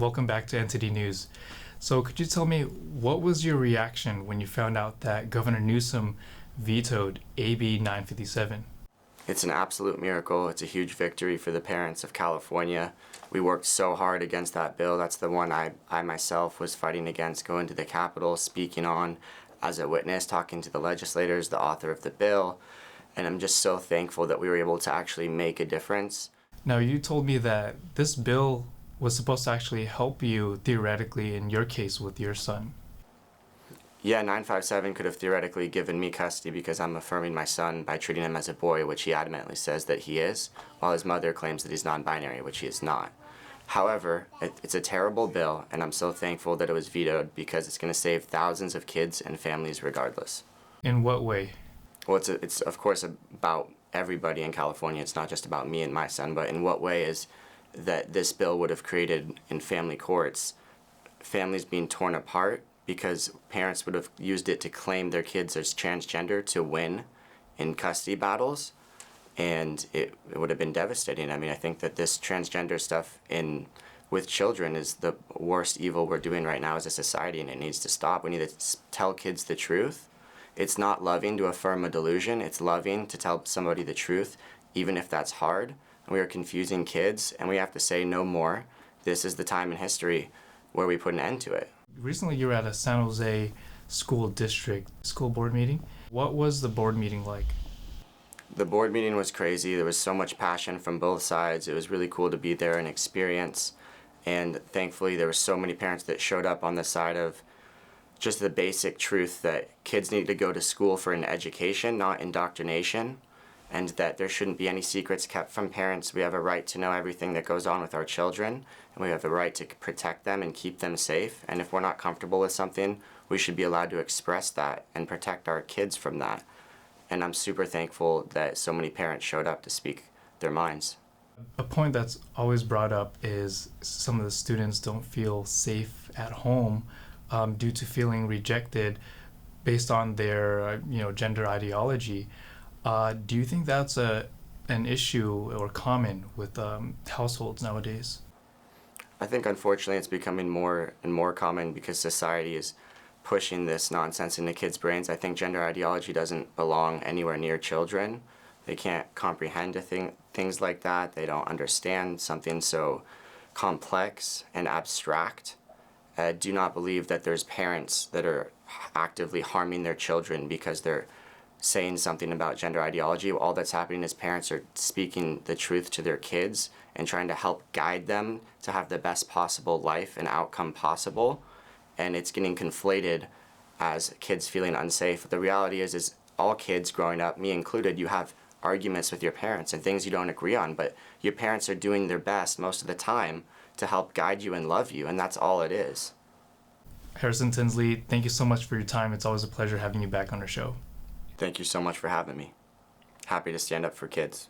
welcome back to Entity News. So could you tell me, what was your reaction when you found out that Governor Newsom vetoed AB 957? It's an absolute miracle. It's a huge victory for the parents of California. We worked so hard against that bill. That's the one I myself was fighting against, going to the Capitol, speaking on as a witness, talking to the legislators, the author of the bill. And I'm just so thankful that we were able to actually make a difference. Now, you told me that this bill was supposed to actually help you theoretically in your case with your son. Yeah, 957 could have theoretically given me custody because I'm affirming my son by treating him as a boy, which he adamantly says that he is, while his mother claims that he's non-binary, which he is not. However, it's a terrible bill, and I'm so thankful that it was vetoed because it's going to save thousands of kids and families regardless. In what way? Well, it's of course about everybody in California. It's not just about me and my son, but in what way is that this bill would have created in family courts families being torn apart because parents would have used it to claim their kids as transgender to win in custody battles, and it would have been devastating. I mean, I think that this transgender stuff with children is the worst evil we're doing right now as a society, and it needs to stop. We need to tell kids the truth. It's not loving to affirm a delusion. It's loving to tell somebody the truth, even if that's hard. We are confusing kids, and we have to say no more. This is the time in history where we put an end to it. Recently, you were at a San Jose school district school board meeting. What was the board meeting like? The board meeting was crazy. There was so much passion from both sides. It was really cool to be there and experience. And thankfully, there were so many parents that showed up on the side of just the basic truth that kids need to go to school for an education, not indoctrination, and that there shouldn't be any secrets kept from parents. We have a right to know everything that goes on with our children, and we have the right to protect them and keep them safe. And if we're not comfortable with something, we should be allowed to express that and protect our kids from that. And I'm super thankful that so many parents showed up to speak their minds. A point that's always brought up is some of the students don't feel safe at home due to feeling rejected based on their gender ideology. Do you think that's an issue or common with households nowadays? I think unfortunately it's becoming more and more common because society is pushing this nonsense into kids' brains. I think gender ideology doesn't belong anywhere near children. They can't comprehend things like that. They don't understand something so complex and abstract. Do not believe that there's parents that are actively harming their children because they're saying something about gender ideology. All that's happening is parents are speaking the truth to their kids and trying to help guide them to have the best possible life and outcome possible. And it's getting conflated as kids feeling unsafe. The reality is all kids growing up, me included, you have arguments with your parents and things you don't agree on, but your parents are doing their best most of the time to help guide you and love you, and that's all it is. Harrison Tinsley, thank you so much for your time. It's always a pleasure having you back on our show. Thank you so much for having me. Happy to stand up for kids.